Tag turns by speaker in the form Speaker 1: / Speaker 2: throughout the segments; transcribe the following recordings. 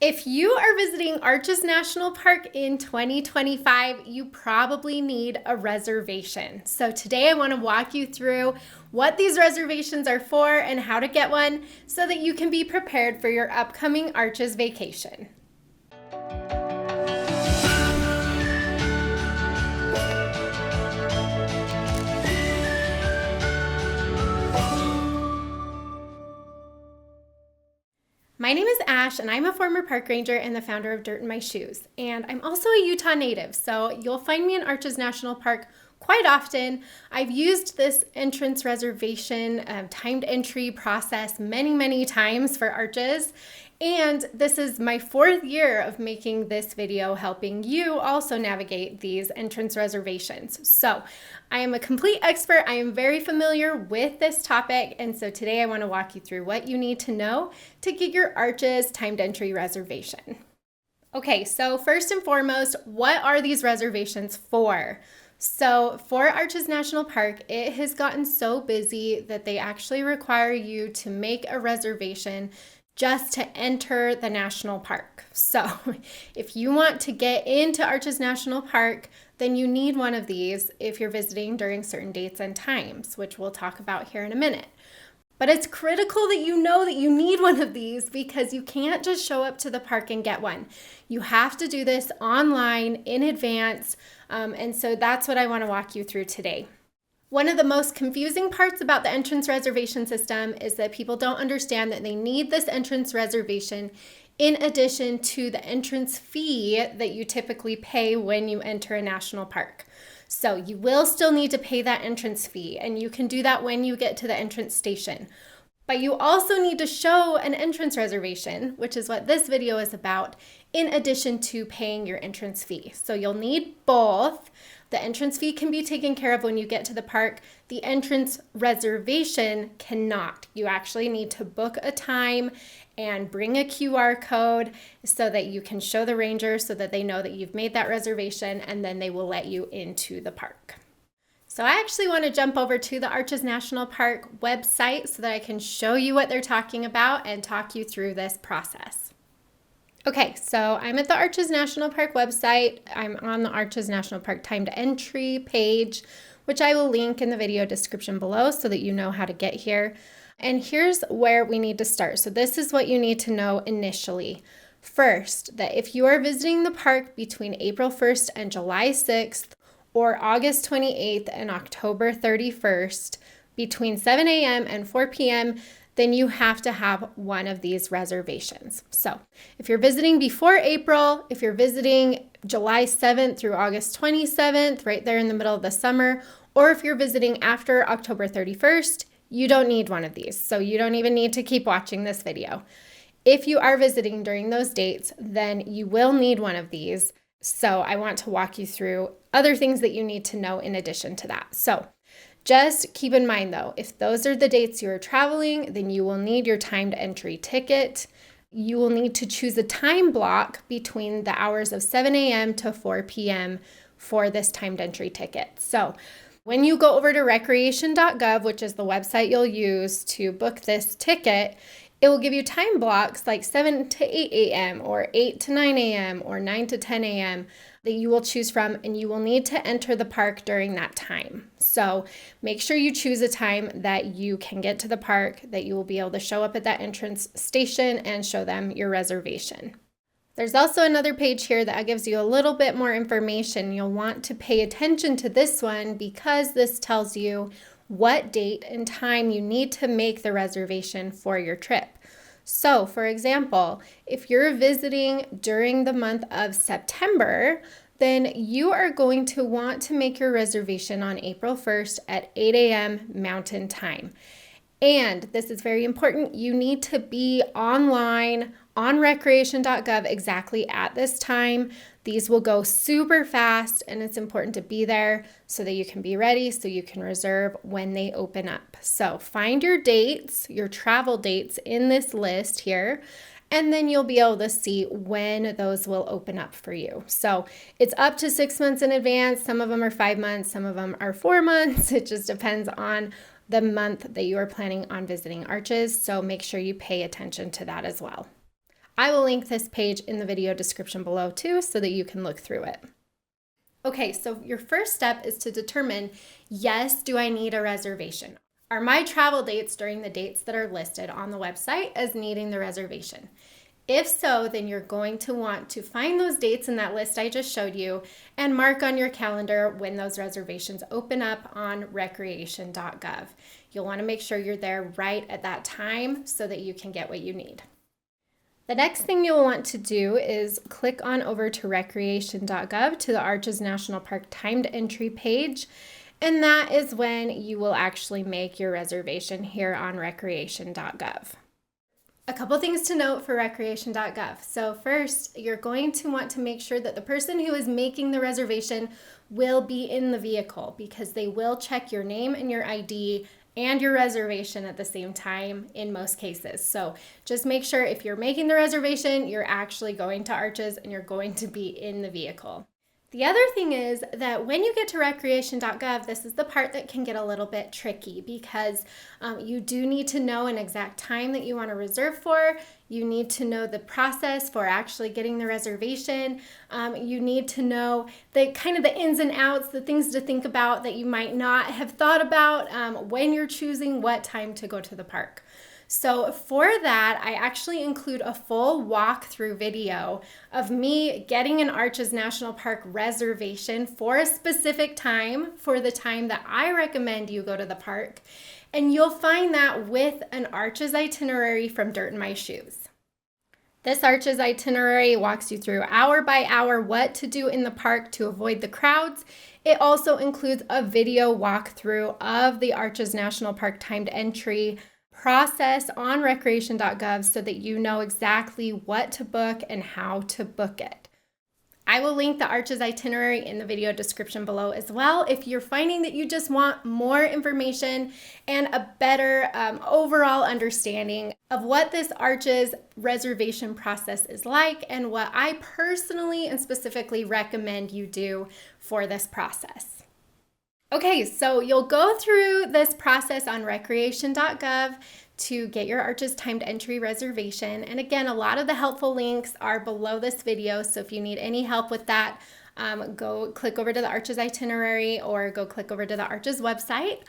Speaker 1: If you are visiting Arches National Park in 2025, you probably need a reservation. So today I want to walk you through what these reservations are for and how to get one so that you can be prepared for your upcoming Arches vacation. My name is Ash, and I'm a former park ranger and the founder of Dirt in My Shoes. And I'm also a Utah native, so you'll find me in Arches National Park quite often. I've used this entrance reservation timed entry process many times for Arches. And this is my 4th year of making this video, helping you also navigate these entrance reservations. So I am a complete expert. I am very familiar with this topic. And so today I want to walk you through what you need to know to get your Arches timed entry reservation. Okay, so first and foremost, what are these reservations for? So for Arches National Park, it has gotten so busy that they actually require you to make a reservation just to enter the national park. So if you want to get into Arches National Park, then you need one of these if you're visiting during certain dates and times, which we'll talk about here in a minute. But it's critical that you know that you need one of these because you can't just show up to the park and get one. You have to do this online in advance, and so that's what I want to walk you through today. One of the most confusing parts about the entrance reservation system is that people don't understand that they need this entrance reservation in addition to the entrance fee that you typically pay when you enter a national park. So you will still need to pay that entrance fee, and you can do that when you get to the entrance station. But you also need to show an entrance reservation, which is what this video is about, in addition to paying your entrance fee. So you'll need both. The entrance fee can be taken care of when you get to the park. The entrance reservation cannot. You actually need to book a time and bring a QR code so that you can show the ranger so that they know that you've made that reservation, and then they will let you into the park. So I actually want to jump over to the Arches National Park website so that I can show you what they're talking about and talk you through this process. Okay, so I'm at the Arches National Park website. I'm on the Arches National Park timed entry page, which I will link in the video description below so that you know how to get here. And here's where we need to start. So this is what you need to know initially. First, that if you are visiting the park between April 1st and July 6th, or August 28th and October 31st, between 7 a.m. and 4 p.m., then you have to have one of these reservations. So if you're visiting before April, if you're visiting July 7th through August 27th, right there in the middle of the summer, or if you're visiting after October 31st, you don't need one of these. So you don't even need to keep watching this video. If you are visiting during those dates, then you will need one of these. So I want to walk you through other things that you need to know in addition to that. So just keep in mind though, if those are the dates you are traveling, then you will need your timed entry ticket. You will need to choose a time block between the hours of 7 a.m. to 4 p.m. for this timed entry ticket. So when you go over to Recreation.gov, which is the website you'll use to book this ticket, it will give you time blocks like 7 to 8 a.m. or 8 to 9 a.m. or 9 to 10 a.m. that you will choose from, and you will need to enter the park during that time. So make sure you choose a time that you can get to the park, that you will be able to show up at that entrance station and show them your reservation. There's also another page here that gives you a little bit more information. You'll want to pay attention to this one because this tells you what date and time you need to make the reservation for your trip. So, for example, if you're visiting during the month of September, then you are going to want to make your reservation on April 1st at 8 a.m. Mountain Time. And this is very important, you need to be online on Recreation.gov exactly at this time. These will go super fast, and it's important to be there so that you can be ready, so you can reserve when they open up. So find your dates, your travel dates in this list here, and then you'll be able to see when those will open up for you. So it's up to 6 months in advance. Some of them are 5 months, some of them are 4 months. It just depends on the month that you are planning on visiting Arches. So make sure you pay attention to that as well. I will link this page in the video description below too so that you can look through it. Okay, so your first step is to determine, yes, do I need a reservation? Are my travel dates during the dates that are listed on the website as needing the reservation? If so, then you're going to want to find those dates in that list I just showed you and mark on your calendar when those reservations open up on Recreation.gov. You'll want to make sure you're there right at that time so that you can get what you need. The next thing you'll want to do is click on over to Recreation.gov to the Arches National Park timed entry page, and that is when you will actually make your reservation here on Recreation.gov. A couple things to note for Recreation.gov. So first, you're going to want to make sure that the person who is making the reservation will be in the vehicle, because they will check your name and your ID and your reservation at the same time in most cases. So just make sure if you're making the reservation, you're actually going to Arches and you're going to be in the vehicle. The other thing is that when you get to Recreation.gov, this is the part that can get a little bit tricky, because you do need to know an exact time that you want to reserve for. You need to know the process for actually getting the reservation. You need to know the kind of the ins and outs, the things to think about that you might not have thought about when you're choosing what time to go to the park. So for that, I actually include a full walkthrough video of me getting an Arches National Park reservation for a specific time, for the time that I recommend you go to the park. And you'll find that with an Arches itinerary from Dirt in My Shoes. This Arches itinerary walks you through hour by hour what to do in the park to avoid the crowds. It also includes a video walkthrough of the Arches National Park timed entry process on Recreation.gov so that you know exactly what to book and how to book it. I will link the Arches itinerary in the video description below as well if you're finding that you just want more information and a better overall understanding of what this Arches reservation process is like and what I personally and specifically recommend you do for this process. Okay, so you'll go through this process on Recreation.gov to get your Arches timed entry reservation. And again, a lot of the helpful links are below this video, so if you need any help with that, go click over to the Arches itinerary or go click over to the Arches website.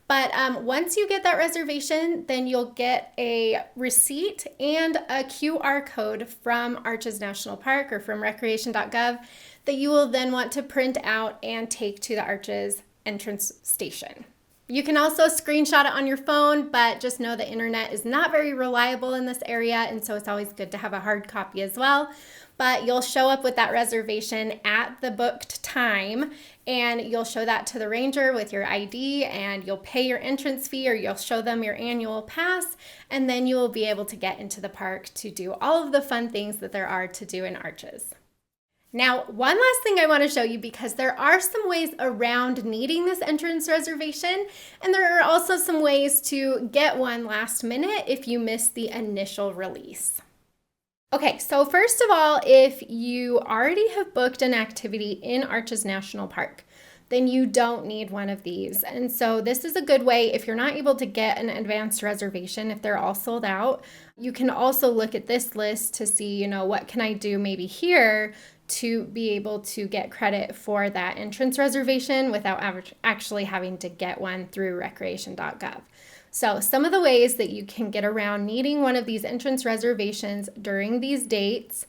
Speaker 1: But once you get that reservation, then you'll get a receipt and a QR code from Arches National Park or from Recreation.gov that you will then want to print out and take to the Arches entrance station. You can also screenshot it on your phone, but just know the internet is not very reliable in this area, and so it's always good to have a hard copy as well. But you'll show up with that reservation at the booked time, and you'll show that to the ranger with your ID, and you'll pay your entrance fee, or you'll show them your annual pass, and then you will be able to get into the park to do all of the fun things that there are to do in Arches. Now, one last thing I want to show you, because there are some ways around needing this entrance reservation, and there are also some ways to get one last minute if you miss the initial release. Okay, so first of all, if you already have booked an activity in Arches National Park, then you don't need one of these. And so this is a good way if you're not able to get an advanced reservation, if they're all sold out. You can also look at this list to see, what can I do maybe here to be able to get credit for that entrance reservation without actually having to get one through Recreation.gov. So some of the ways that you can get around needing one of these entrance reservations during these dates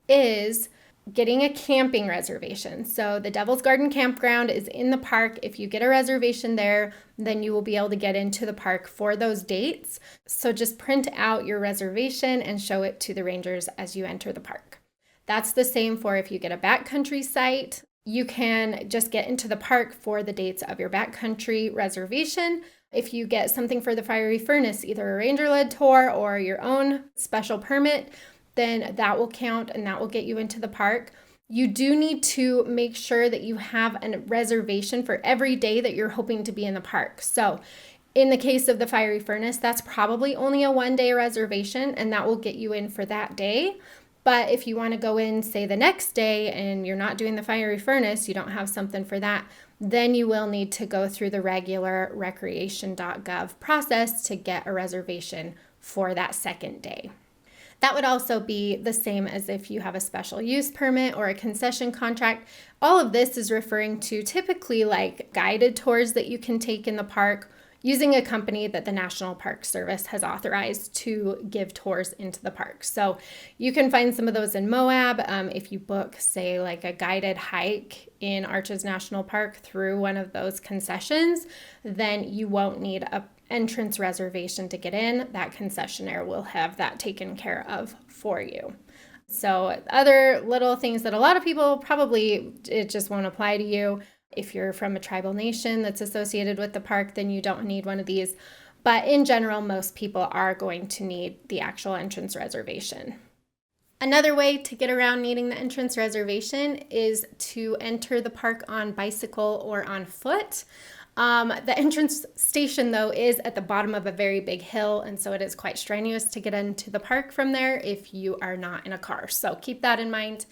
Speaker 1: is getting a camping reservation. So the Devil's Garden Campground is in the park. If you get a reservation there, then you will be able to get into the park for those dates. So just print out your reservation and show it to the rangers as you enter the park. That's the same for if you get a backcountry site. You can just get into the park for the dates of your backcountry reservation. If you get something for the Fiery Furnace, either a ranger-led tour or your own special permit, then that will count and that will get you into the park. You do need to make sure that you have a reservation for every day that you're hoping to be in the park. So in the case of the Fiery Furnace, that's probably only a one-day reservation, and that will get you in for that day. But if you want to go in, say, the next day and you're not doing the Fiery Furnace, you don't have something for that, then you will need to go through the regular Recreation.gov process to get a reservation for that second day. That would also be the same as if you have a special use permit or a concession contract. All of this is referring to typically like guided tours that you can take in the park using a company that the National Park Service has authorized to give tours into the park. So you can find some of those in Moab. If you book, say, like a guided hike in Arches National Park through one of those concessions, then you won't need a entrance reservation to get in. That concessionaire will have that taken care of for you. So other little things that a lot of people probably, it just won't apply to you. If you're from a tribal nation that's associated with the park, then you don't need one of these. But in general, most people are going to need the actual entrance reservation. Another way to get around needing the entrance reservation is to enter the park on bicycle or on foot. The entrance station, though, is at the bottom of a very big hill, and so it is quite strenuous to get into the park from there if you are not in a car. So keep that in mind.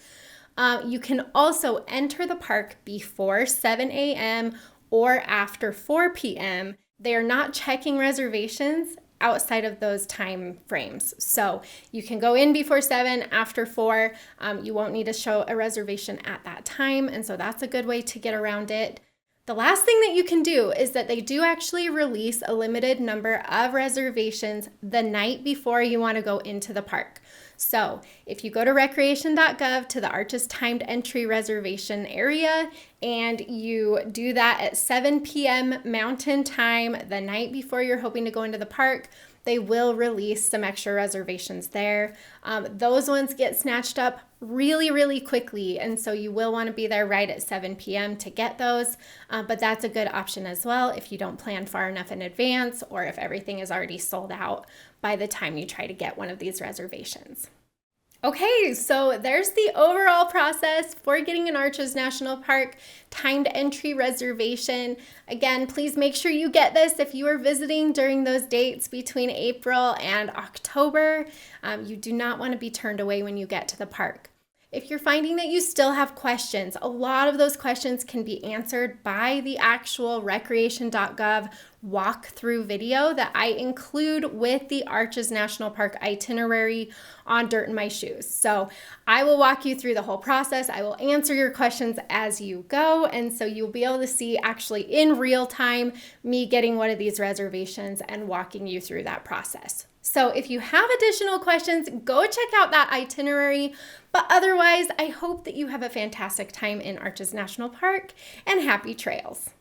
Speaker 1: You can also enter the park before 7 a.m. or after 4 p.m. They are not checking reservations outside of those time frames. So you can go in before 7, after 4. You won't need to show a reservation at that time, and so that's a good way to get around it. The last thing that you can do is that they do actually release a limited number of reservations the night before you want to go into the park. So if you go to Recreation.gov to the Arches timed entry reservation area and you do that at 7 p.m. Mountain Time the night before you're hoping to go into the park, they will release some extra reservations there. Those ones get snatched up really, really quickly, and so you will want to be there right at 7 p.m. to get those, but that's a good option as well if you don't plan far enough in advance or if everything is already sold out by the time you try to get one of these reservations. Okay, so there's the overall process for getting an Arches National Park timed entry reservation. Again, please make sure you get this if you are visiting during those dates between April and October. You do not want to be turned away when you get to the park. If you're finding that you still have questions, a lot of those questions can be answered by the actual Recreation.gov walkthrough video that I include with the Arches National Park itinerary on Dirt in My Shoes. So I will walk you through the whole process. I will answer your questions as you go. And so you'll be able to see actually in real time me getting one of these reservations and walking you through that process. So if you have additional questions, go check out that itinerary. But otherwise, I hope that you have a fantastic time in Arches National Park and happy trails.